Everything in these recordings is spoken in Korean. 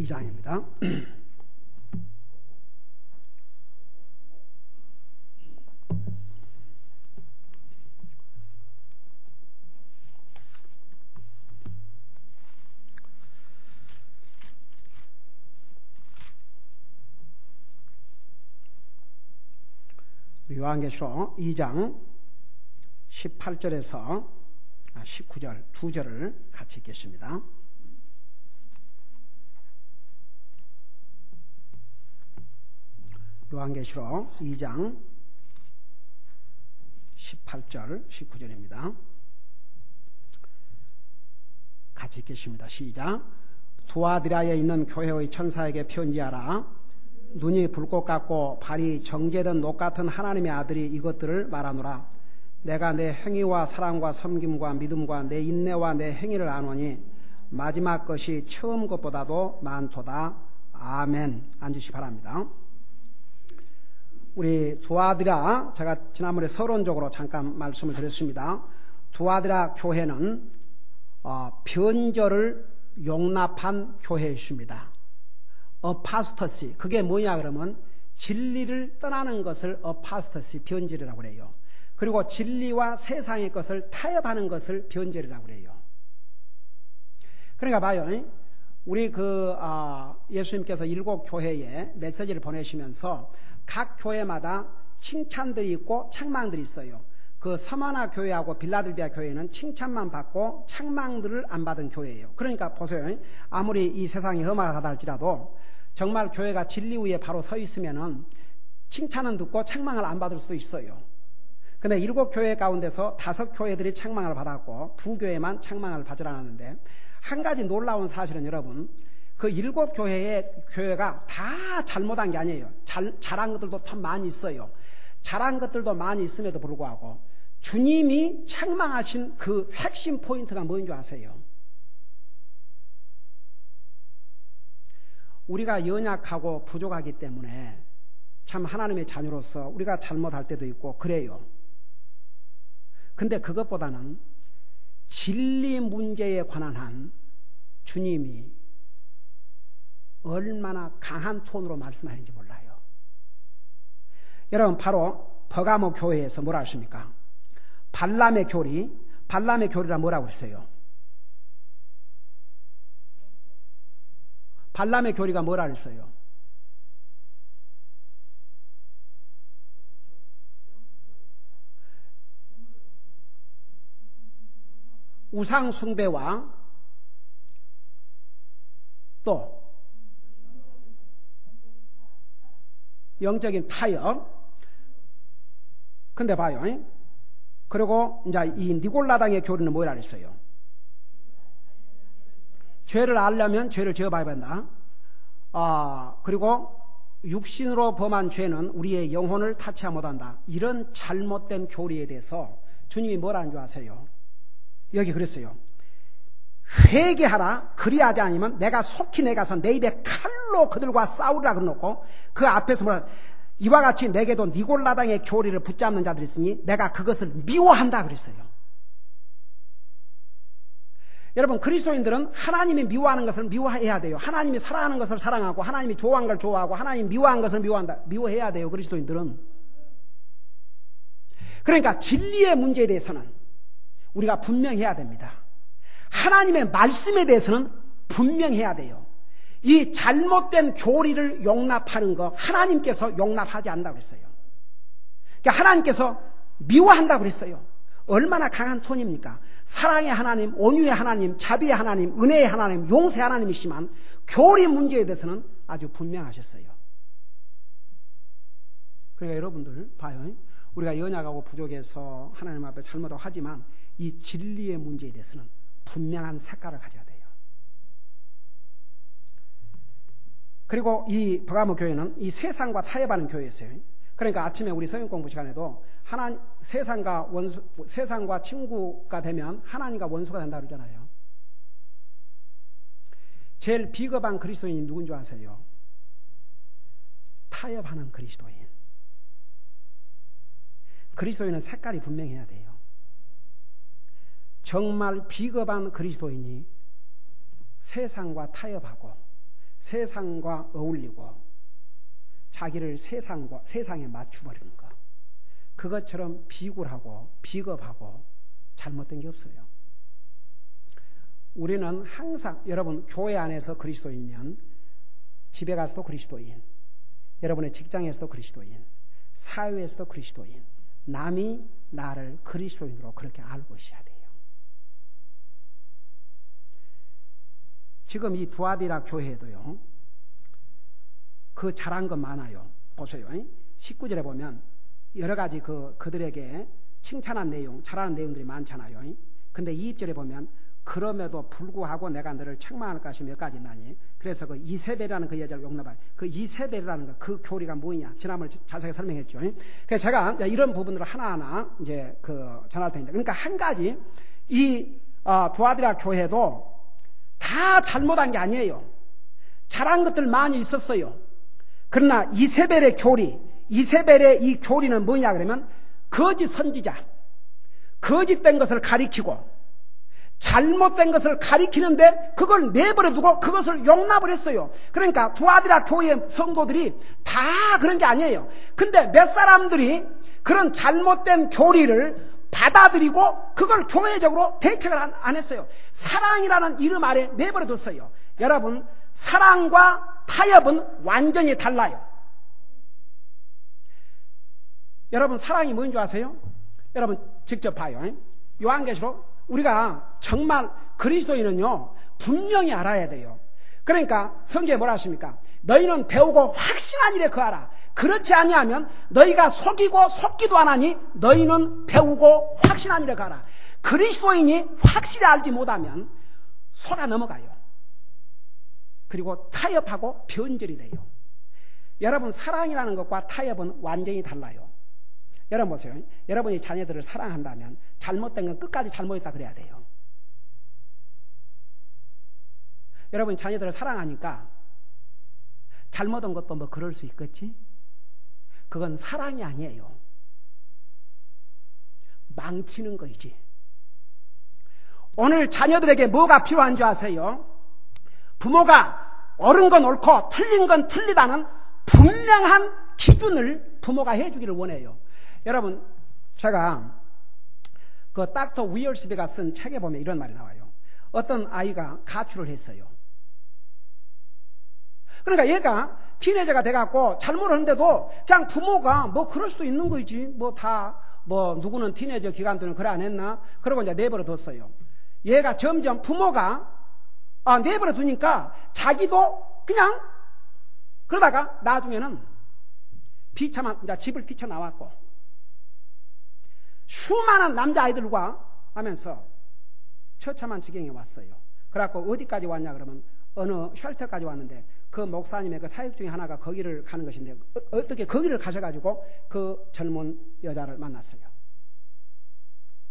2장입니다. 요한계시록 2장 18절에서 19절 두 절을 같이 읽겠습니다. 요한계시록 2장 18절 19절입니다. 같이 읽겠습니다. 시작. 두아디라에 있는 교회의 천사에게 편지하라. 눈이 불꽃 같고 발이 정제된 녹 같은 하나님의 아들이 이것들을 말하노라. 내가 내 행위와 사랑과 섬김과 믿음과 내 인내와 내 행위를 아노니 마지막 것이 처음 것보다도 많도다. 아멘. 앉으시 바랍니다. 우리 두아디라, 제가 지난번에 서론적으로 잠깐 말씀을 드렸습니다. 두아디라 교회는 변절을 용납한 교회였습니다. 어파스터시, 그게 뭐냐 그러면 진리를 떠나는 것을 어파스터시, 변절이라고 그래요. 그리고 진리와 세상의 것을 타협하는 것을 변절이라고 그래요. 그러니까 봐요. 우리 예수님께서 7 교회에 메시지를 보내시면서 각 교회마다 칭찬들이 있고 책망들이 있어요. 그 서머나 교회하고 빌라델비아 교회는 칭찬만 받고 책망들을 안 받은 교회예요. 그러니까 보세요. 아무리 이 세상이 험악하다 할지라도 정말 교회가 진리 위에 바로 서 있으면은 칭찬은 듣고 책망을 안 받을 수도 있어요. 근데 7 교회 가운데서 5 교회들이 책망을 받았고 2 교회만 책망을 받지 않았는데, 한 가지 놀라운 사실은 여러분, 그 7 교회가 다 잘못한 게 아니에요. 잘한 것들도 더 많이 있어요. 잘한 것들도 많이 있음에도 불구하고 주님이 책망하신 그 핵심 포인트가 뭔 줄 아세요? 우리가 연약하고 부족하기 때문에 참 하나님의 자녀로서 우리가 잘못할 때도 있고 그래요. 근데 그것보다는 진리 문제에 관한 한 주님이 얼마나 강한 톤으로 말씀하는지 몰라요. 여러분, 바로 버가모 교회에서 뭐라 하십니까? 발람의 교리라 뭐라고 그랬어요? 발람의 교리가 뭐라 그랬어요? 우상 숭배와 또 영적인 타협. 근데 봐요. 그리고 이제 이 니골라당의 교리는 뭐라 그랬어요? 죄를 알려면 죄를 지어봐야 된다. 그리고 육신으로 범한 죄는 우리의 영혼을 타치하 못한다. 이런 잘못된 교리에 대해서 주님이 뭐라는 줄 아세요? 여기 그랬어요. 회개하라. 그리하지 않으면 내가 속히 내가서 내 입에 칼로 그들과 싸우리라 그러놓고 그 앞에서 뭐라, 이와 같이 내게도 니골라당의 교리를 붙잡는 자들이 있으니 내가 그것을 미워한다 그랬어요. 여러분, 그리스도인들은 하나님이 미워하는 것을 미워해야 돼요. 하나님이 사랑하는 것을 사랑하고 하나님이 좋아하는 걸 좋아하고 하나님이 미워하는 것을 미워해야 돼요. 그리스도인들은. 그러니까 진리의 문제에 대해서는 우리가 분명해야 됩니다. 하나님의 말씀에 대해서는 분명해야 돼요. 이 잘못된 교리를 용납하는 거 하나님께서 용납하지 않는다고 그랬어요. 그러니까 하나님께서 미워한다고 그랬어요. 얼마나 강한 톤입니까? 사랑의 하나님, 온유의 하나님, 자비의 하나님, 은혜의 하나님, 용서의 하나님이시지만 교리 문제에 대해서는 아주 분명하셨어요. 그러니까 여러분들 봐요. 우리가 연약하고 부족해서 하나님 앞에 잘못하고 하지만 이 진리의 문제에 대해서는 분명한 색깔을 가져야 돼요. 그리고 이 버가모 교회는 이 세상과 타협하는 교회였어요. 그러니까 아침에 우리 성경 공부 시간에도 세상과 친구가 되면 하나님과 원수가 된다 그러잖아요. 제일 비겁한 그리스도인이 누군 줄 아세요? 타협하는 그리스도인. 그리스도인은 색깔이 분명해야 돼요. 정말 비겁한 그리스도인이 세상과 타협하고 세상과 어울리고 자기를 세상에 맞춰버리는 거. 그것처럼 비굴하고 비겁하고 잘못된 게 없어요. 우리는 항상 여러분 교회 안에서 그리스도인이면 집에 가서도 그리스도인, 여러분의 직장에서도 그리스도인, 사회에서도 그리스도인, 남이 나를 그리스도인으로 그렇게 알고 있어야 돼요. 지금 이 두아디라 교회에도요, 그 잘한 것 많아요. 보세요. 19절에 보면 여러 가지 그들에게 칭찬한 내용, 잘하는 내용들이 많잖아요. 근데 2절에 보면 그럼에도 불구하고 내가 너를 책망할 것이 몇 가지 있나니. 그래서 그 이세벨이라는 그 여자를 용납하여. 그 이세벨이라는 거, 그 교리가 뭐냐? 지난번에 자세히 설명했죠. 그래서 제가 이런 부분들을 하나하나 이제 전할 테니까. 그러니까 한 가지, 두아디라 교회도 다 잘못한 게 아니에요. 잘한 것들 많이 있었어요. 그러나 이세벨의 교리, 이세벨의 이 교리는 뭐냐 그러면 거짓 선지자, 거짓된 것을 가리키고 잘못된 것을 가리키는데 그걸 내버려 두고 그것을 용납을 했어요. 그러니까 두아디라 교회 성도들이 다 그런 게 아니에요. 근데 몇 사람들이 그런 잘못된 교리를 받아들이고 그걸 교회적으로 대책을 안 했어요. 사랑이라는 이름 아래 내버려 뒀어요. 여러분, 사랑과 타협은 완전히 달라요. 여러분, 사랑이 뭔지 아세요? 여러분 직접 봐요. 요한계시록 우리가 정말 그리스도인은요 분명히 알아야 돼요. 그러니까 성경에 뭐라 하십니까? 너희는 배우고 확신한 일에 거하라. 그렇지 아니하면 너희가 속이고 속기도 안 하니 너희는 배우고 확신한 일에 거하라. 그리스도인이 확실히 알지 못하면 속아 넘어가요. 그리고 타협하고 변절이 돼요. 여러분, 사랑이라는 것과 타협은 완전히 달라요. 여러분 보세요. 여러분이 자녀들을 사랑한다면 잘못된 건 끝까지 잘못했다 그래야 돼요. 여러분이 자녀들을 사랑하니까 잘못한 것도 뭐 그럴 수 있겠지? 그건 사랑이 아니에요. 망치는 거이지. 오늘 자녀들에게 뭐가 필요한 줄 아세요? 부모가 옳은 건 옳고 틀린 건 틀리다는 분명한 기준을 부모가 해주기를 원해요. 여러분, 제가 그 닥터 위얼스비가 쓴 책에 보면 이런 말이 나와요. 어떤 아이가 가출을 했어요. 그러니까 얘가 티네이저가 돼갖고 잘못을 했는데도 그냥 부모가 뭐 그럴 수도 있는 거지. 누구는 티네이저 기간 동안 그래 안 했나? 그러고 이제 내버려 뒀어요. 얘가 점점 부모가 내버려 두니까 자기도 그냥 그러다가 나중에는 비참한 이제 집을 뛰쳐나왔고 수많은 남자아이들과 하면서 처참한 지경에 왔어요. 그래갖고 어디까지 왔냐 그러면 어느 쉘터까지 왔는데 그 목사님의 그 사역 중에 하나가 거기를 가는 것인데 어떻게 거기를 가셔가지고 그 젊은 여자를 만났어요.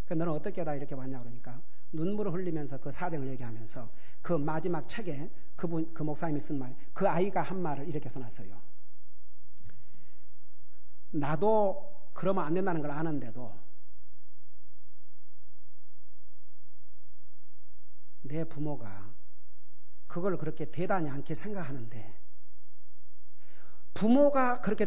너는 어떻게 다 이렇게 왔냐 그러니까 눈물을 흘리면서 그 사정을 얘기하면서 그 마지막 책에 그 목사님이 쓴 말, 그 아이가 한 말을 이렇게 써놨어요. 나도 그러면 안 된다는 걸 아는데도 내 부모가 그걸 그렇게 대단히 않게 생각하는데 부모가 그렇게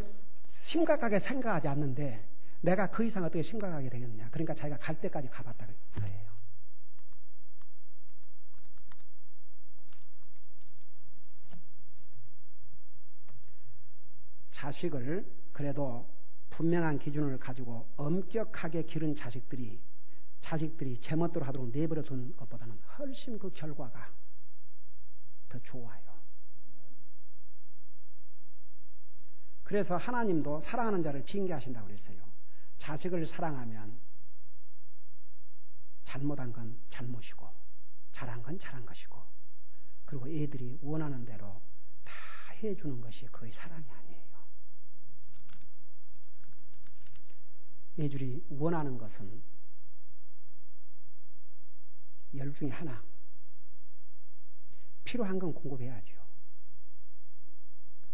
심각하게 생각하지 않는데 내가 그 이상 어떻게 심각하게 되겠느냐. 그러니까 자기가 갈 때까지 가봤다 그래요. 자식을 그래도 분명한 기준을 가지고 엄격하게 기른 자식들이 제멋대로 하도록 내버려 둔 것보다는 훨씬 그 결과가 더 좋아요. 그래서 하나님도 사랑하는 자를 징계하신다고 그랬어요. 자식을 사랑하면 잘못한 건 잘못이고 잘한 건 잘한 것이고 그리고 애들이 원하는 대로 다 해주는 것이 거의 사랑이 아니에요. 애들이 원하는 것은 10 중에 하나. 필요한 건 공급해야죠.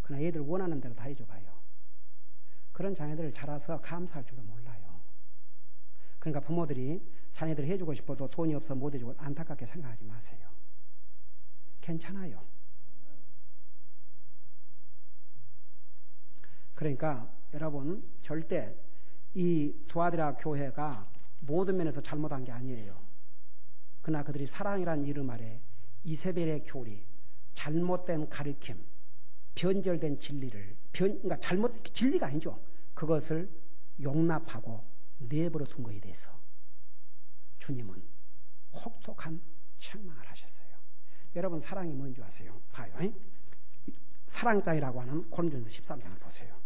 그러나 애들 원하는 대로 다 해줘봐요. 그런 자녀들을 자라서 감사할 줄도 몰라요. 그러니까 부모들이 자녀들 해주고 싶어도 돈이 없어 못 해주고 안타깝게 생각하지 마세요. 괜찮아요. 그러니까 여러분 절대 이 두아디라 교회가 모든 면에서 잘못한 게 아니에요. 그러나 그들이 사랑이라는 이름 아래 이세벨의 교리, 잘못된 가르침, 변절된 진리를 그러니까 진리가 아니죠. 그것을 용납하고 내버려 둔 것에 대해서 주님은 혹독한 책망을 하셨어요. 여러분 사랑이 뭔지 아세요? 봐요. 사랑장이라고 하는 고린도전서 13장을 보세요.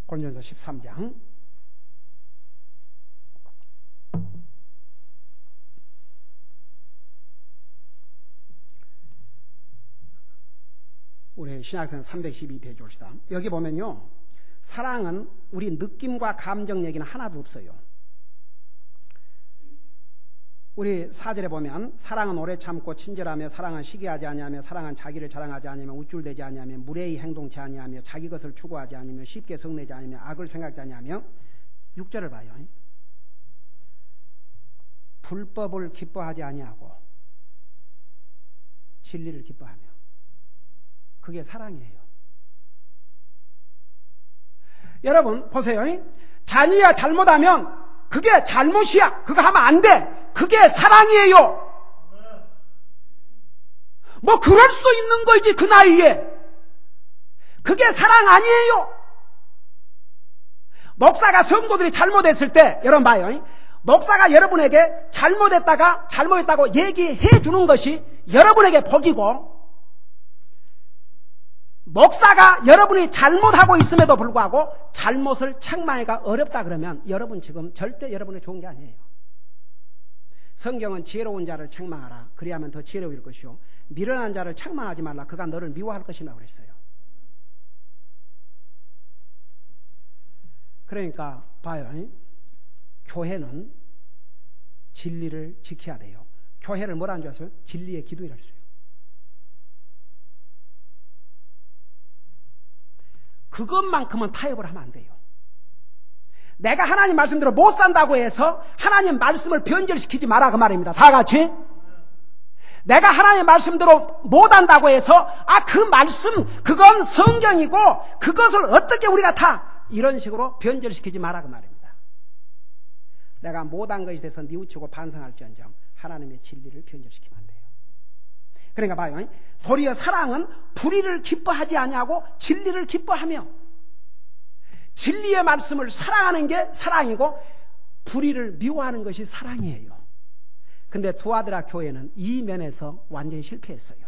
고린도전서 13장 우리 신약성 312페이지 봅시다. 여기 보면요, 사랑은 우리 느낌과 감정 얘기는 하나도 없어요. 우리 4절에 보면 사랑은 오래 참고 친절하며 사랑은 시기하지 아니하며 사랑은 자기를 자랑하지 아니하며 우쭐대지 아니하며 무례히 행동치 아니하며 자기 것을 추구하지 아니하며 쉽게 성내지 아니하며 악을 생각지 아니하며 6절을 봐요. 불법을 기뻐하지 아니하고 진리를 기뻐하며 그게 사랑이에요. 여러분 보세요. 자녀가 잘못하면 그게 잘못이야. 그거 하면 안 돼. 그게 사랑이에요. 뭐 그럴 수 있는 거지 그 나이에. 그게 사랑 아니에요. 목사가 성도들이 잘못했을 때 여러분 봐요. 목사가 여러분에게 잘못했다고 얘기해 주는 것이 여러분에게 복이고, 목사가 여러분이 잘못하고 있음에도 불구하고 잘못을 책망하기가 어렵다 그러면 여러분 지금 절대 여러분이 좋은 게 아니에요. 성경은 지혜로운 자를 책망하라. 그리하면 더 지혜로울 것이요 미련한 자를 책망하지 말라. 그가 너를 미워할 것이라고 그랬어요. 그러니까 봐요. 교회는 진리를 지켜야 돼요. 교회를 뭐라는 줄 아세요? 진리의 기도회라 했어요. 그것만큼은 타협을 하면 안 돼요. 내가 하나님 말씀대로 못 산다고 해서 하나님 말씀을 변절시키지 마라 그 말입니다. 다 같이. 내가 하나님 말씀대로 못 한다고 해서 그 말씀 그건 성경이고 그것을 어떻게 우리가 다 이런 식으로 변절시키지 마라 그 말입니다. 내가 못한 것에 대해서 뉘우치고 반성할지언정 하나님의 진리를 변절시키면 안 돼요. 그러니까 봐요. 도리어 사랑은 불의를 기뻐하지 아니하고 진리를 기뻐하며, 진리의 말씀을 사랑하는 게 사랑이고 불의를 미워하는 것이 사랑이에요. 근데 두아디라 교회는 이 면에서 완전히 실패했어요.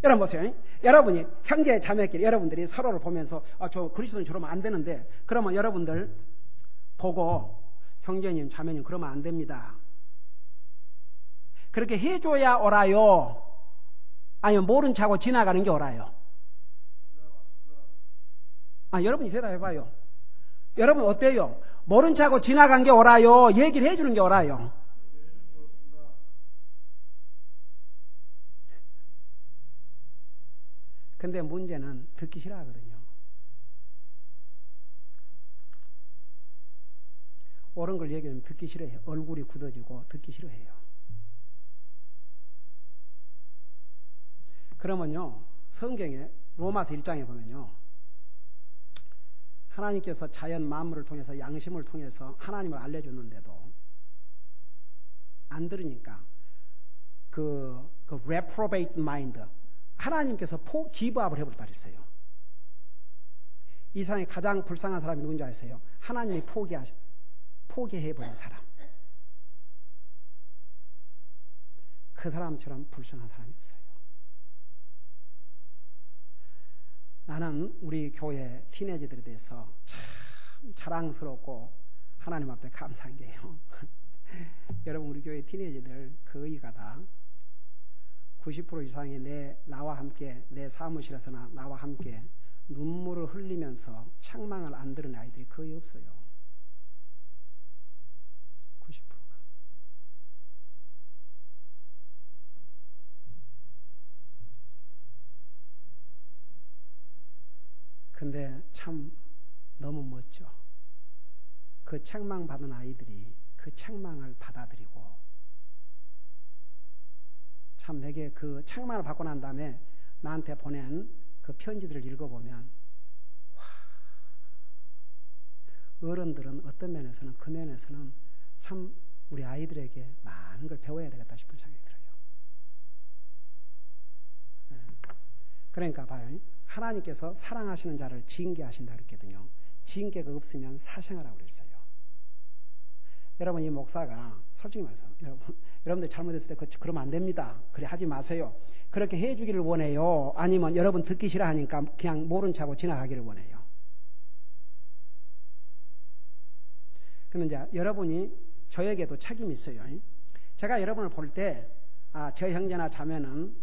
여러분 보세요. 여러분이 형제 자매끼리 여러분들이 서로를 보면서 저 그리스도는 저러면 안 되는데, 그러면 여러분들 보고 형제님 자매님 그러면 안 됩니다. 그렇게 해줘야 옳아요? 아니면 모른 척하고 지나가는 게 옳아요? 여러분이 대답해봐요. 여러분 어때요? 모른 척하고 지나간 게 옳아요? 얘기를 해주는 게 옳아요? 근데 문제는 듣기 싫어하거든요. 옳은 걸 얘기하면 듣기 싫어해요. 얼굴이 굳어지고 듣기 싫어해요. 그러면요, 성경에 로마서 1장에 보면요, 하나님께서 자연 만물을 통해서 양심을 통해서 하나님을 알려줬는데도 안 들으니까 그 reprobate mind, 하나님께서 기브업을 해버렸다 그랬어요. 이 세상에 가장 불쌍한 사람이 누군지 아세요? 하나님이 포기해버린 사람. 그 사람처럼 불쌍한 사람이 없어요. 나는 우리 교회 티네이저들에 대해서 참 자랑스럽고 하나님 앞에 감사한 게요. 여러분 우리 교회 티네이저들 거의가 다 90% 이상이 나와 함께 내 사무실에서나 나와 함께 눈물을 흘리면서 책망을 안 들은 아이들이 거의 없어요. 90%가. 근데 참 너무 멋져. 그 책망 받은 아이들이 그 책망을 받아들이고 참 내게 그 책망을 받고 난 다음에 나한테 보낸 그 편지들을 읽어보면 어른들은 어떤 면에서는 그 면에서는 참 우리 아이들에게 많은 걸 배워야 되겠다 싶은 생각이 들어요. 그러니까 봐요. 하나님께서 사랑하시는 자를 징계하신다 그랬거든요. 징계가 없으면 사생하라고 그랬어요. 여러분, 이 목사가 솔직히 말해서 여러분들 잘못했을 때 그러면 안 됩니다. 그래 하지 마세요. 그렇게 해주기를 원해요? 아니면 여러분 듣기 싫어하니까 그냥 모른 척하고 지나가기를 원해요? 그러면 이제 여러분이 저에게도 책임이 있어요. 제가 여러분을 볼 때 저 형제나 자매는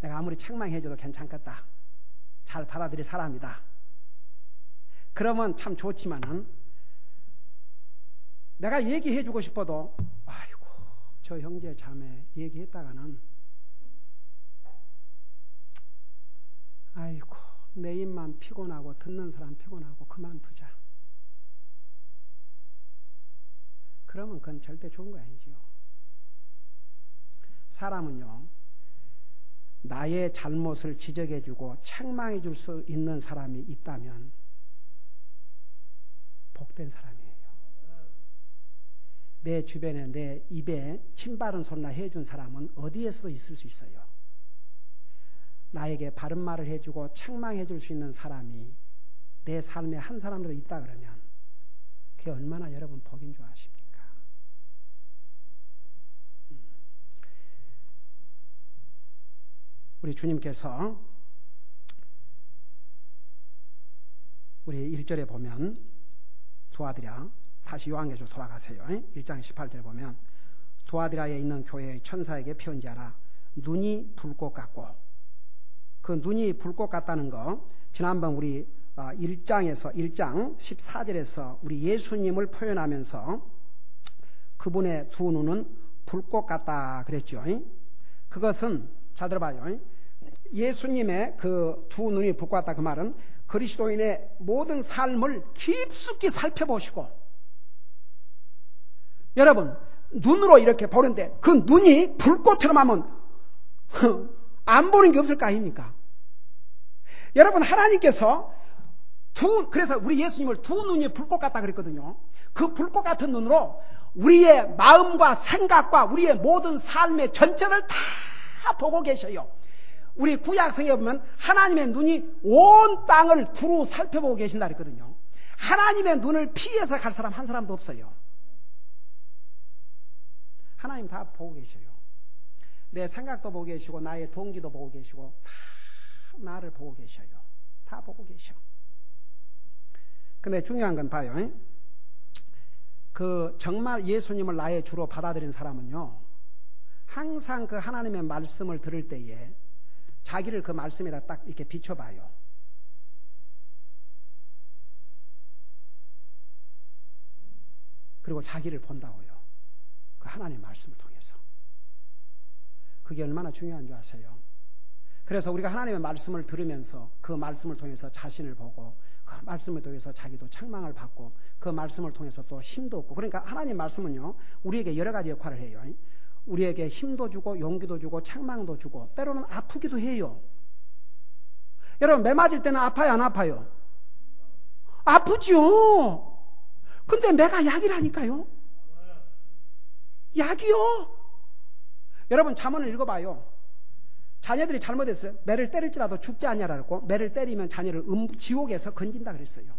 내가 아무리 책망해줘도 괜찮겠다, 잘 받아들일 사람이다, 그러면 참 좋지만은 내가 얘기해주고 싶어도 아이고 저 형제 자매 얘기했다가는 아이고 내 입만 피곤하고 듣는 사람 피곤하고 그만두자, 그러면 그건 절대 좋은 거 아니지요. 사람은요, 나의 잘못을 지적해주고 책망해 줄 수 있는 사람이 있다면 복된 사람이에요. 내 주변에 내 입에 침 바른 소리나 해준 사람은 어디에서도 있을 수 있어요. 나에게 바른 말을 해주고 책망해 줄 수 있는 사람이 내 삶에 한 사람이라도 있다 그러면 그게 얼마나 여러분 복인 줄 아십니까? 우리 주님께서 우리 1절에 보면 두아디라, 다시 요한계시로 돌아가세요. 1장 18절에 보면 두아디라에 있는 교회의 천사에게 편지하라. 눈이 불꽃 같고, 그 눈이 불꽃 같다는 거 지난번 우리 1장 14절에서 우리 예수님을 표현하면서 그분의 두 눈은 불꽃 같다 그랬죠. 그것은 잘 들어봐요. 예수님의 그 두 눈이 불꽃 같다, 그 말은 그리스도인의 모든 삶을 깊숙이 살펴보시고, 여러분 눈으로 이렇게 보는데 그 눈이 불꽃처럼 하면 안 보는 게 없을 거 아닙니까? 여러분, 하나님께서 그래서 우리 예수님을 두 눈이 불꽃 같다 그랬거든요. 그 불꽃 같은 눈으로 우리의 마음과 생각과 우리의 모든 삶의 전체를 다 보고 계셔요. 우리 구약성에 보면 하나님의 눈이 온 땅을 두루 살펴보고 계신다 그랬거든요. 하나님의 눈을 피해서 갈 사람 한 사람도 없어요. 하나님 다 보고 계셔요. 내 생각도 보고 계시고 나의 동기도 보고 계시고 다 나를 보고 계셔요. 다 보고 계셔. 근데 중요한 건 봐요. 그 정말 예수님을 나의 주로 받아들인 사람은요, 항상 그 하나님의 말씀을 들을 때에 자기를 그 말씀에다 딱 이렇게 비춰봐요. 그리고 자기를 본다고요. 그 하나님의 말씀을 통해서. 그게 얼마나 중요한 줄 아세요? 그래서 우리가 하나님의 말씀을 들으면서 그 말씀을 통해서 자신을 보고, 그 말씀을 통해서 자기도 책망을 받고, 그 말씀을 통해서 또 힘도 얻고. 그러니까 하나님 말씀은요, 우리에게 여러 가지 역할을 해요. 우리에게 힘도 주고 용기도 주고 책망도 주고, 때로는 아프기도 해요. 여러분, 매 맞을 때는 아파요, 안 아파요? 아프죠. 근데 매가 약이라니까요. 약이요. 여러분, 잠언을 읽어봐요. 자녀들이 잘못했어요. 매를 때릴지라도 죽지 않냐라고, 매를 때리면 자녀를 지옥에서 건진다 그랬어요.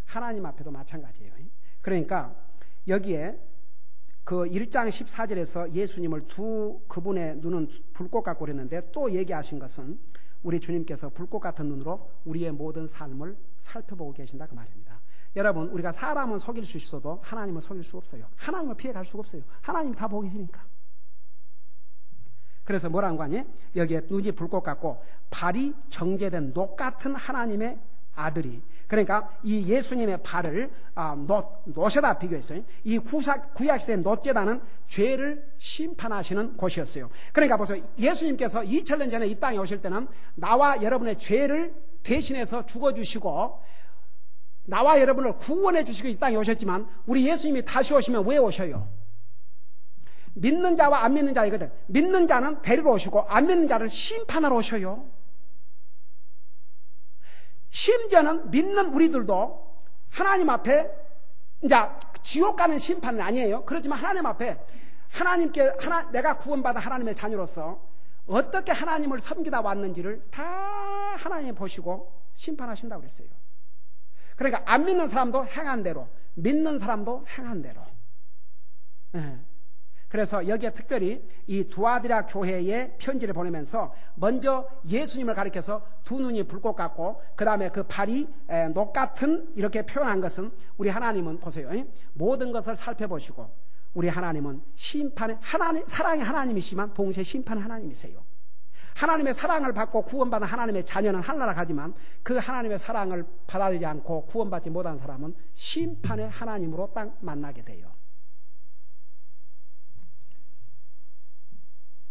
하나님 앞에도 마찬가지예요. 그러니까 여기에 그 1장 14절에서 예수님을 그분의 눈은 불꽃 같고 그랬는데, 또 얘기하신 것은 우리 주님께서 불꽃 같은 눈으로 우리의 모든 삶을 살펴보고 계신다 그 말입니다. 여러분, 우리가 사람은 속일 수 있어도 하나님은 속일 수 없어요. 하나님을 피해갈 수가 없어요. 하나님이 다 보고 계시니까. 그래서 뭐라는 거 아니에요? 여기에 눈이 불꽃 같고 발이 정제된 녹 같은 하나님의 아들이, 그러니까 이 예수님의 발을 놋에다 비교했어요. 이 구약시대의 놋제단은 죄를 심판하시는 곳이었어요. 그러니까 보세요. 예수님께서 2000년 전에 이 땅에 오실 때는 나와 여러분의 죄를 대신해서 죽어주시고 나와 여러분을 구원해 주시고 이 땅에 오셨지만, 우리 예수님이 다시 오시면 왜 오셔요? 믿는 자와 안 믿는 자이거든. 믿는 자는 데리러 오시고 안 믿는 자를 심판하러 오셔요. 심지어는 믿는 우리들도 하나님 앞에 이제 지옥 가는 심판은 아니에요. 그렇지만 하나님 앞에 내가 구원받은 하나님의 자녀로서 어떻게 하나님을 섬기다 왔는지를 다 하나님이 보시고 심판하신다고 그랬어요. 그러니까 안 믿는 사람도 행한 대로, 믿는 사람도 행한 대로. 그래서 여기에 특별히 이 두아디라 교회에 편지를 보내면서 먼저 예수님을 가리켜서 두 눈이 불꽃 같고 그 다음에 그 발이 녹 같은 이렇게 표현한 것은 우리 하나님은 보세요. 모든 것을 살펴보시고 우리 하나님은 사랑의 하나님이시지만 동시에 심판의 하나님이세요. 하나님의 사랑을 받고 구원받은 하나님의 자녀는 하늘나라 가지만 그 하나님의 사랑을 받아들이지 않고 구원받지 못한 사람은 심판의 하나님으로 딱 만나게 돼요.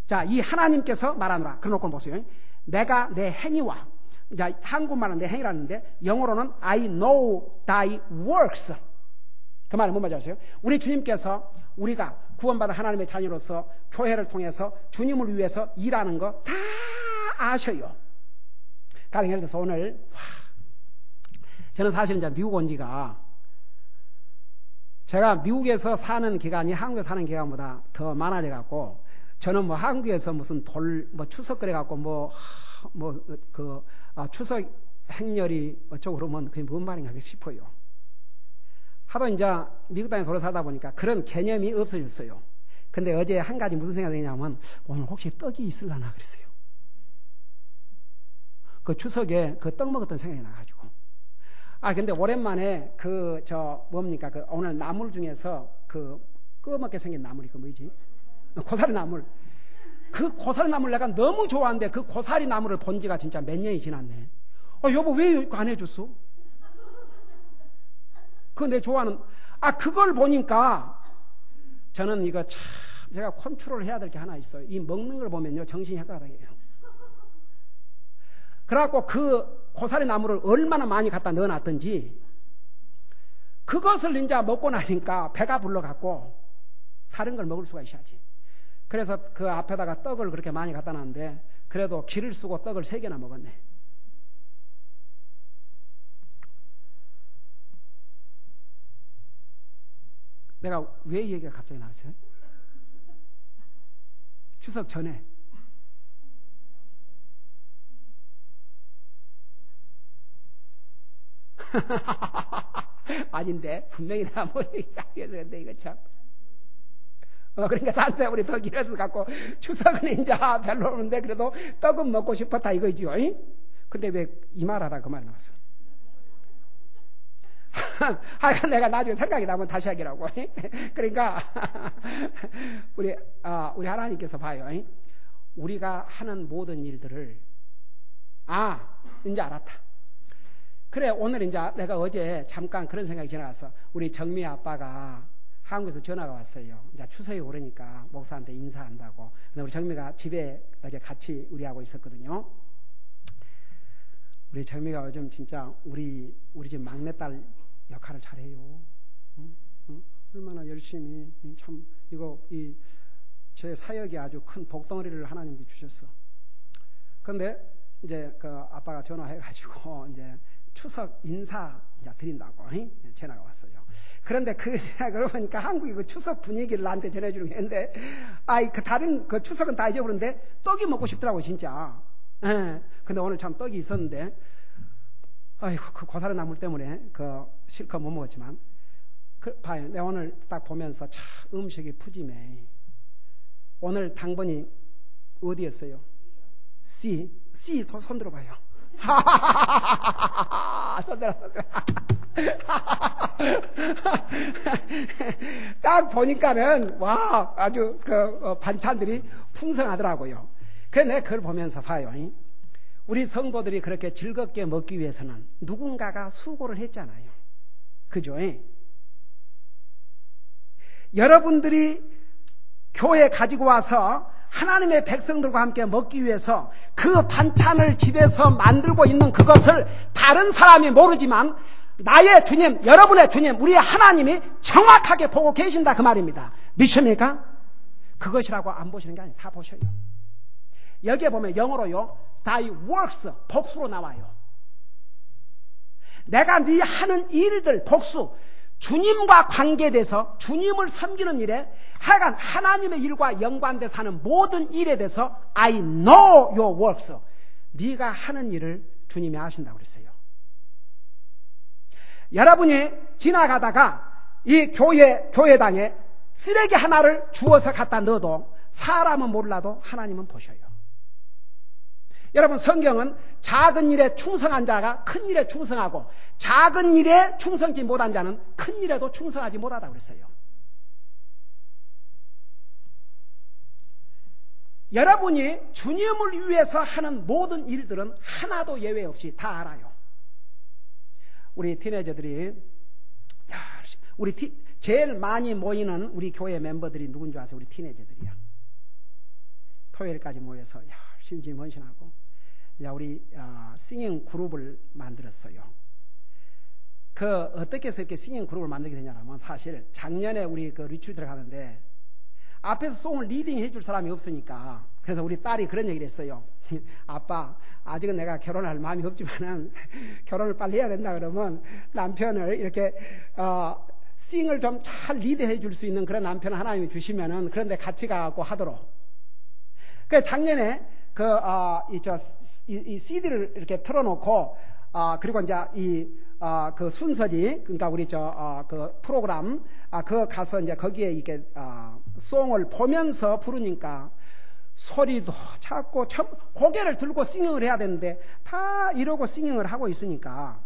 자, 이 하나님께서 말하노라. 그러놓고 보세요. 내가 내 행위와, 자, 한국말은 내 행위라는데 영어로는 I know thy works. 그 말은 뭔 말인지 아세요? 우리 주님께서 우리가 구원받은 하나님의 자녀로서 교회를 통해서 주님을 위해서 일하는 거 다 아셔요. 가령 예를 들어서 오늘 저는 사실 이제 미국 온 지가 제가 미국에서 사는 기간이 한국에서 사는 기간보다 더 많아져 갖고 저는 뭐 한국에서 무슨 추석 그래 갖고 추석 행렬이 어쩌고 그러면 그게 뭔 말인가 싶어요. 하도 이제 미국 땅에서 오래 살다 보니까 그런 개념이 없어졌어요. 근데 어제 한 가지 무슨 생각이 드냐면 오늘 혹시 떡이 있을라나 그랬어요. 그 추석에 그 떡 먹었던 생각이 나가지고. 근데 오랜만에 오늘 나물 중에서 그 끄먹게 생긴 나물이 그 뭐지? 고사리 나물. 그 고사리 나물 내가 너무 좋아하는데 그 고사리 나물을 본 지가 진짜 몇 년이 지났네. 여보 왜 안 해줬어? 그거 내 좋아하는, 그걸 보니까 저는 이거 참 제가 컨트롤 해야 될 게 하나 있어요. 이 먹는 걸 보면요 정신이 헷갈려요. 그래갖고 그 고사리 나물을 얼마나 많이 갖다 넣어놨던지 그것을 이제 먹고 나니까 배가 불러갖고 다른 걸 먹을 수가 있어야지. 그래서 그 앞에다가 떡을 그렇게 많이 갖다 놨는데 그래도 기를 쓰고 떡을 3개나 먹었네. 내가 왜 이 얘기가 갑자기 나왔어요? 추석 전에 아닌데 분명히 내가 뭐 얘기해서 그런데 이거 참 그러니까 산소에 우리 더 길어서 갖고 추석은 이제 별로 오는데 그래도 떡은 먹고 싶었다 이거죠. 근데 왜 이 말하다 그 말 나왔어? 하여간 내가 나중에 생각이 나면 다시 하기라고. 그러니까 우리 하나님께서 봐요. 우리가 하는 모든 일들을 이제 알았다. 그래 오늘 이제 내가 어제 잠깐 그런 생각이 지나갔어. 우리 정미 아빠가 한국에서 전화가 왔어요. 이제 추석이 오르니까 목사한테 인사한다고. 근데 우리 정미가 집에 어제 같이 우리하고 있었거든요. 우리 정미가 요즘 진짜 우리 집 막내딸 역할을 잘해요. 얼마나 열심히 참 제 사역이 아주 큰 복덩어리를 하나님이 주셨어. 그런데 이제 그 아빠가 전화해가지고 이제 추석 인사 이제 드린다고 전화가 왔어요. 그런데 그러고 보니까 한국이 그 추석 분위기를 나한테 전해주는 게 있는데, 다른 그 추석은 다 잊어버렸는데 떡이 먹고 싶더라고 진짜. 근데 오늘 참 떡이 있었는데, 그 고사리 나물 때문에 실컷 못 먹었지만, 봐요. 내가 오늘 딱 보면서 참 음식이 푸짐해. 오늘 당번이 어디였어요? C 손 들어봐요. 손들어. 딱 보니까는 아주 반찬들이 풍성하더라고요. 그래서 내가 그걸 보면서 봐요. 우리 성도들이 그렇게 즐겁게 먹기 위해서는 누군가가 수고를 했잖아요. 그죠? 여러분들이 교회에 가지고 와서 하나님의 백성들과 함께 먹기 위해서 그 반찬을 집에서 만들고 있는 그것을 다른 사람이 모르지만 나의 주님, 여러분의 주님, 우리 하나님이 정확하게 보고 계신다 그 말입니다. 믿습니까? 그것이라고 안 보시는 게 아니에요. 다 보셔요. 여기에 보면 영어로요, thy works, 복수로 나와요. 내가 네 하는 일들, 복수, 주님과 관계돼서 주님을 섬기는 일에 하여간 하나님의 일과 연관돼서 하는 모든 일에 대해서 I know your works. 네가 하는 일을 주님이 아신다고 그랬어요. 여러분이 지나가다가 이 교회당에 쓰레기 하나를 주워서 갖다 넣어도 사람은 몰라도 하나님은 보셔요. 여러분, 성경은 작은 일에 충성한 자가 큰 일에 충성하고 작은 일에 충성하지 못한 자는 큰 일에도 충성하지 못하다고 그랬어요. 여러분이 주님을 위해서 하는 모든 일들은 하나도 예외 없이 다 알아요. 우리 티네이저들이, 제일 많이 모이는 우리 교회 member들이 누군지 아세요? 우리 티네이저들이야. 토요일까지 모여서 열심히 헌신하고 우리 싱잉 그룹을 만들었어요. 어떻게 해서 이렇게 싱잉 그룹을 만들게 되냐면, 사실 작년에 우리 리트리트를 가는데 앞에서 송을 리딩 해줄 사람이 없으니까, 그래서 우리 딸이 그런 얘기를 했어요. 아빠, 아직은 내가 결혼할 마음이 없지만은 결혼을 빨리 해야 된다 그러면 남편을 이렇게 싱을 좀 잘 리드해 줄 수 있는 그런 남편을 하나님이 주시면은 그런데 같이 가고 하도록. 그 작년에 이 CD를 이렇게 틀어놓고, 그리고 이제 그 순서지, 그러니까 우리 그 프로그램, 그거 가서 이제 거기에 이게 송을 보면서 부르니까 소리도 작고 고개를 들고 싱잉을 해야 되는데 다 이러고 싱잉을 하고 있으니까,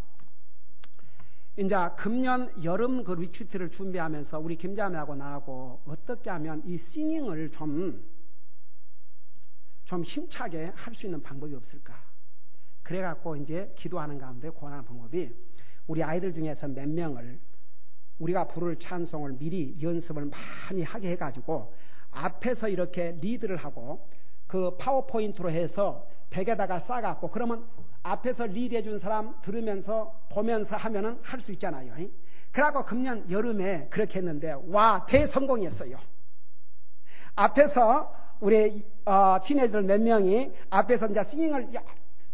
이제 금년 여름 그 리트리트를 준비하면서 우리 김자매하고 나하고 어떻게 하면 이 싱잉을 좀 힘차게 할 수 있는 방법이 없을까? 그래갖고 이제 기도하는 가운데 고안하는 방법이, 우리 아이들 중에서 몇 명을 우리가 부를 찬송을 미리 연습을 많이 하게 해가지고 앞에서 이렇게 리드를 하고 그 파워포인트로 해서 벽에다가 싸갖고, 그러면 앞에서 리드해 준 사람 들으면서 보면서 하면은 할 수 있잖아요. 그래갖고 금년 여름에 그렇게 했는데, 와, 대성공이었어요. 앞에서 우리 티네이저들 몇 명이 앞에서 이제 싱잉을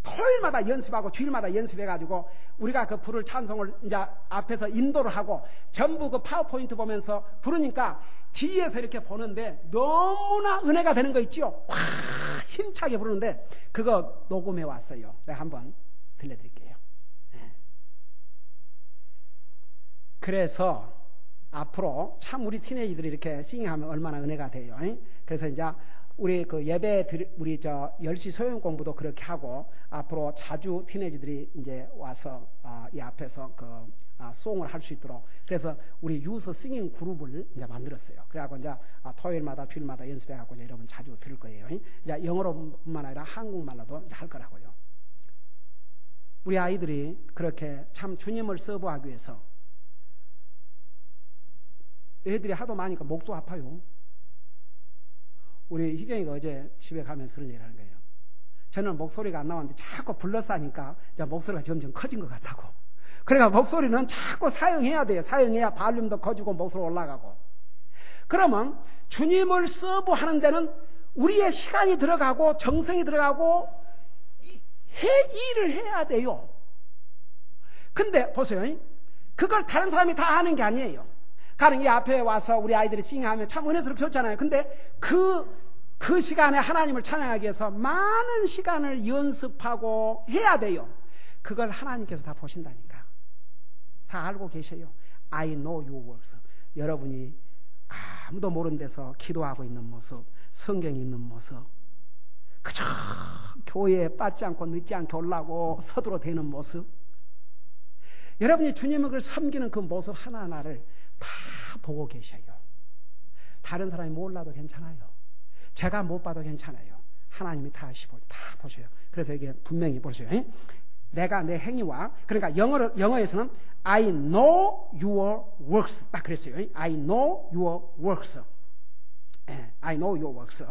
토요일마다 연습하고 주일마다 연습해가지고 우리가 그 부를 찬송을 이제 앞에서 인도를 하고 전부 그 파워포인트 보면서 부르니까 뒤에서 이렇게 보는데 너무나 은혜가 되는 거 있죠? 와, 힘차게 부르는데 그거 녹음해 왔어요. 내가 한번 들려드릴게요. 네. 그래서 앞으로 참 우리 티네이저들이 이렇게 싱잉하면 얼마나 은혜가 돼요. 그래서 이제 우리 그 예배, 우리 10시 소형 공부도 그렇게 하고, 앞으로 자주 티네이저들이 이제 와서 이 앞에서 송을 할 수 있도록, 그래서 우리 유서 싱잉 그룹을 이제 만들었어요. 그래갖고 이제 토요일마다 주일마다 연습해갖고 이제 여러분 자주 들을 거예요. 이제 영어로뿐만 아니라 한국말로도 이제 할 거라고요. 우리 아이들이 그렇게 참 주님을 서브하기 위해서, 애들이 하도 많으니까 목도 아파요. 우리 희경이가 어제 집에 가면서 그런 얘기를 하는 거예요. 저는 목소리가 안 나왔는데 자꾸 불러서 하니까 목소리가 점점 커진 것 같다고. 그러니까 목소리는 자꾸 사용해야 돼요. 사용해야 발륨도 커지고 목소리 올라가고. 그러면 주님을 서브하는 데는 우리의 시간이 들어가고 정성이 들어가고 일을 해야 돼요. 근데 보세요. 그걸 다른 사람이 다 하는 게 아니에요. 가령 이 앞에 와서 우리 아이들이 싱하면 참 은혜스럽게 좋잖아요. 근데 그 시간에 하나님을 찬양하기 위해서 많은 시간을 연습하고 해야 돼요. 그걸 하나님께서 다 보신다니까. 다 알고 계셔요. I know your works. 여러분이 아무도 모르는 데서 기도하고 있는 모습, 성경이 있는 모습, 그저 교회에 빠지지 않고 늦지 않게 올라고 서두로 되는 모습, 여러분이 주님을 섬기는 그 모습 하나하나를 다 보고 계셔요. 다른 사람이 몰라도 괜찮아요. 제가 못 봐도 괜찮아요. 하나님이 다 보셔요. 그래서 이게 분명히 보세요. 내가 내 행위와, 그러니까 영어에서는 I know your works 딱 그랬어요. I know your works. I know your works.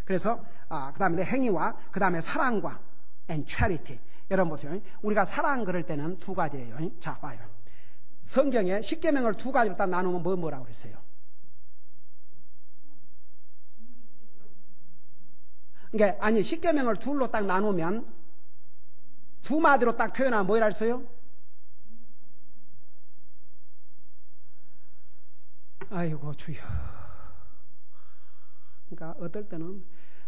그래서 그 다음에 내 행위와 그 다음에 사랑과 and charity. 여러분 보세요. 우리가 사랑 그럴 때는 두 가지예요. 자, 봐요. 성경에 십계명을 두 가지로 딱 나누면 뭐라고 그랬어요? 그러니까 아니 십계명을 둘로 딱 나누면 두 마디로 딱 표현하면 뭐라 했어요? 아이고 주여. 그러니까 어떨 때는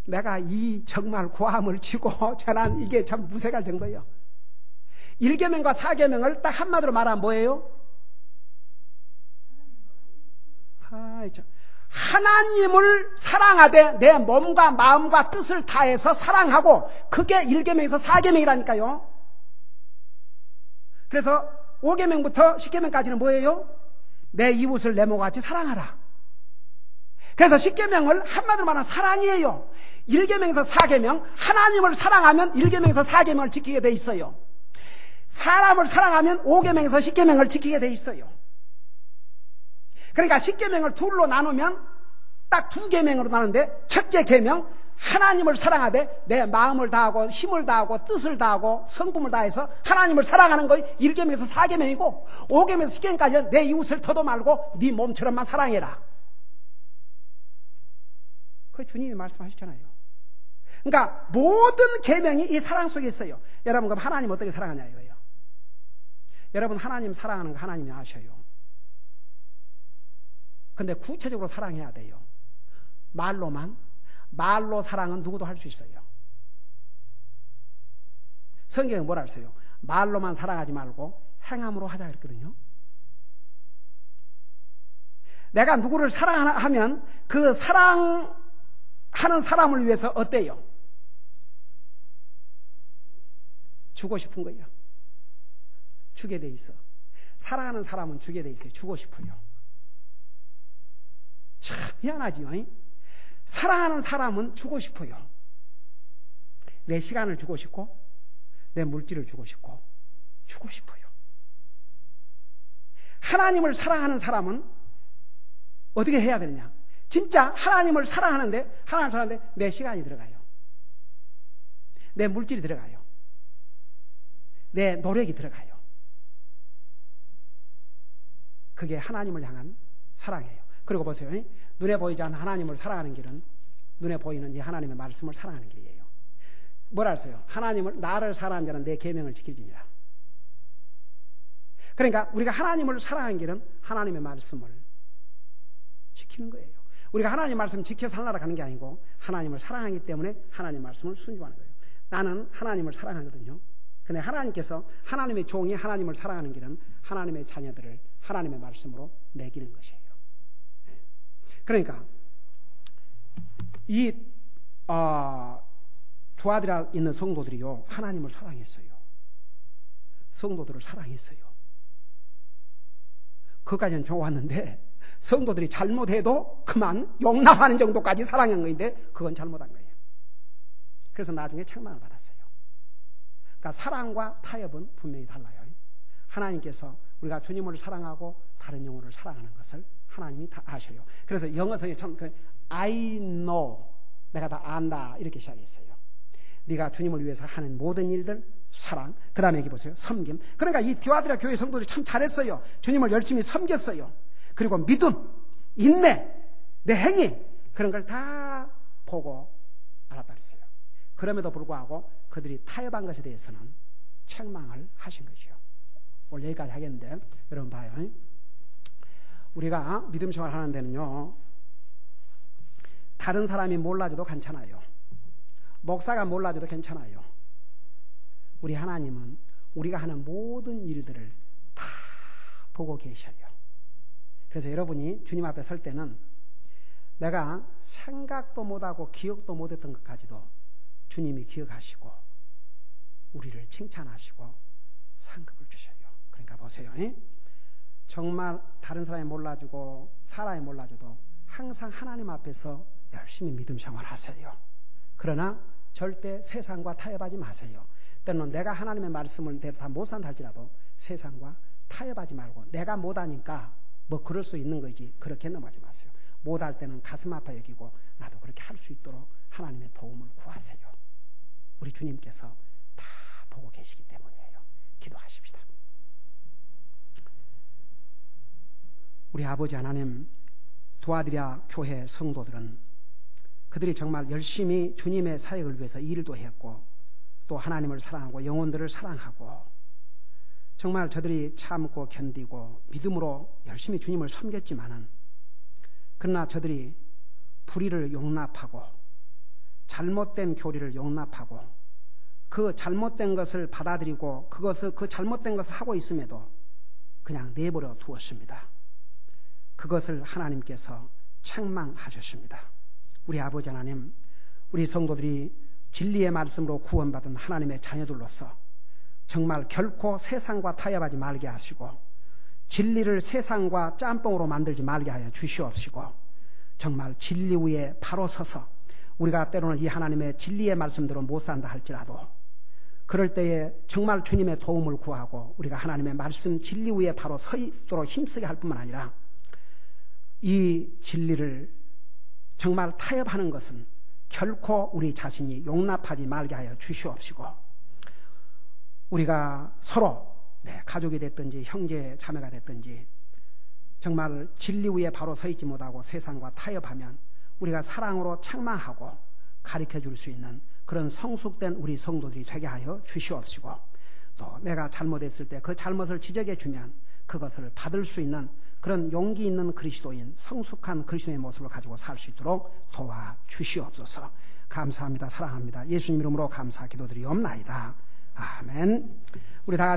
내가 이 정말 고함을 치고 전한 이게 참 무색할 정도예요. 1계명과 4계명을 딱 한마디로 말하면 뭐예요? 하나님을 사랑하되 내 몸과 마음과 뜻을 다해서 사랑하고, 그게 1계명에서 4계명이라니까요. 그래서 5계명부터 10계명까지는 뭐예요? 내 이웃을 내 몸과 같이 사랑하라. 그래서 10계명을 한마디로 말하면 사랑이에요. 1계명에서 4계명, 하나님을 사랑하면 1계명에서 4계명을 지키게 돼 있어요. 사람을 사랑하면 5계명에서 10계명을 지키게 돼 있어요. 그러니까 10계명을 둘로 나누면 딱 2계명으로 나누는데, 첫째 계명 하나님을 사랑하되 내 마음을 다하고 힘을 다하고 뜻을 다하고 성품을 다해서 하나님을 사랑하는 거예요. 1계명에서 4계명이고 5계명에서 10계명까지는 내 이웃을 더도 말고 네 몸처럼만 사랑해라. 그게 주님이 말씀하셨잖아요. 그러니까 모든 계명이 이 사랑 속에 있어요. 여러분, 그럼 하나님 어떻게 사랑하냐 이거예요. 여러분, 하나님 사랑하는 거 하나님이 아셔요. 근데 구체적으로 사랑해야 돼요. 말로 사랑은 누구도 할 수 있어요. 성경에 뭐라 했어요? 말로만 사랑하지 말고 행함으로 하자 그랬거든요. 내가 누구를 사랑하면 그 사랑하는 사람을 위해서 어때요? 주고 싶은 거예요. 주게 돼 있어. 사랑하는 사람은 주게 돼 있어요. 주고 싶어요. 참 희한하지요. 사랑하는 사람은 주고 싶어요. 내 시간을 주고 싶고 내 물질을 주고 싶고 주고 싶어요. 하나님을 사랑하는 사람은 어떻게 해야 되느냐? 진짜 하나님을 사랑하는데 내 시간이 들어가요. 내 물질이 들어가요. 내 노력이 들어가요. 그게 하나님을 향한 사랑이에요. 그리고 보세요. 눈에 보이지 않는 하나님을 사랑하는 길은 눈에 보이는 이 하나님의 말씀을 사랑하는 길이에요. 뭐라 했어요? 나를 사랑하는 자는 내 계명을 지킬지니라. 그러니까 우리가 하나님을 사랑하는 길은 하나님의 말씀을 지키는 거예요. 우리가 하나님의 말씀 지켜 살라라 가는 게 아니고 하나님을 사랑하기 때문에 하나님의 말씀을 순종하는 거예요. 나는 하나님을 사랑하거든요. 근데 하나님께서, 하나님의 종이 하나님을 사랑하는 길은 하나님의 자녀들을 하나님의 말씀으로 먹이는 것이에요. 그러니까 이 두아디라 있는 성도들이요, 하나님을 사랑했어요. 성도들을 사랑했어요. 그것까지는 좋았는데 성도들이 잘못해도 그만 용납하는 정도까지 사랑한 건데 그건 잘못한 거예요. 그래서 나중에 책망을 받았어요. 그러니까 사랑과 타협은 분명히 달라요. 하나님께서 우리가 주님을 사랑하고 다른 영혼을 사랑하는 것을 하나님이 다 아셔요. 그래서 영어성에 참 I know, 내가 다 안다 이렇게 시작했어요. 네가 주님을 위해서 하는 모든 일들, 사랑, 그 다음에 여기 보세요, 섬김. 그러니까 이 디오드라 교회 성도들이 참 잘했어요. 주님을 열심히 섬겼어요. 그리고 믿음, 인내, 내 행위, 그런 걸 다 보고 알았다 그랬어요. 그럼에도 불구하고 그들이 타협한 것에 대해서는 책망을 하신 거죠. 오늘 여기까지 하겠는데, 여러분 봐요. 우리가 믿음 생활 하는 데는요, 다른 사람이 몰라줘도 괜찮아요. 목사가 몰라줘도 괜찮아요. 우리 하나님은 우리가 하는 모든 일들을 다 보고 계셔요. 그래서 여러분이 주님 앞에 설 때는 내가 생각도 못하고 기억도 못했던 것까지도 주님이 기억하시고 우리를 칭찬하시고 상급을 주셔요. 그러니까 보세요. 정말 다른 사람이 몰라주고 사람이 몰라줘도 항상 하나님 앞에서 열심히 믿음 생활하세요. 그러나 절대 세상과 타협하지 마세요. 때로는 내가 하나님의 말씀을 다 못 산다 할지라도 세상과 타협하지 말고, 내가 못하니까 뭐 그럴 수 있는 거지 그렇게 넘어가지 마세요. 못할 때는 가슴 아파 여기고 나도 그렇게 할 수 있도록 하나님의 도움을 구하세요. 우리 주님께서 다 보고 계시기 때문이에요. 기도하십시다. 우리 아버지 하나님, 두아디라 교회 성도들은 그들이 정말 열심히 주님의 사역을 위해서 일도 했고 또 하나님을 사랑하고 영혼들을 사랑하고 정말 저들이 참고 견디고 믿음으로 열심히 주님을 섬겼지만은 그러나 저들이 불의를 용납하고 잘못된 교리를 용납하고 그 잘못된 것을 받아들이고 그 잘못된 것을 하고 있음에도 그냥 내버려 두었습니다. 그것을 하나님께서 책망하셨습니다. 우리 아버지 하나님, 우리 성도들이 진리의 말씀으로 구원받은 하나님의 자녀들로서 정말 결코 세상과 타협하지 말게 하시고 진리를 세상과 짬뽕으로 만들지 말게 하여 주시옵시고 정말 진리 위에 바로 서서 우리가 때로는 이 하나님의 진리의 말씀대로 못 산다 할지라도 그럴 때에 정말 주님의 도움을 구하고 우리가 하나님의 말씀 진리 위에 바로 서 있도록 힘쓰게 할 뿐만 아니라 이 진리를 정말 타협하는 것은 결코 우리 자신이 용납하지 말게 하여 주시옵시고 우리가 서로 가족이 됐든지 형제 자매가 됐든지 정말 진리 위에 바로 서 있지 못하고 세상과 타협하면 우리가 사랑으로 책망하고 가르쳐 줄 수 있는 그런 성숙된 우리 성도들이 되게 하여 주시옵시고 또 내가 잘못했을 때 그 잘못을 지적해 주면 그것을 받을 수 있는 그런 용기 있는 그리스도인 성숙한 그리스도의 모습을 가지고 살 수 있도록 도와주시옵소서. 감사합니다. 사랑합니다. 예수님 이름으로 감사 기도드리옵나이다. 아멘. 우리 다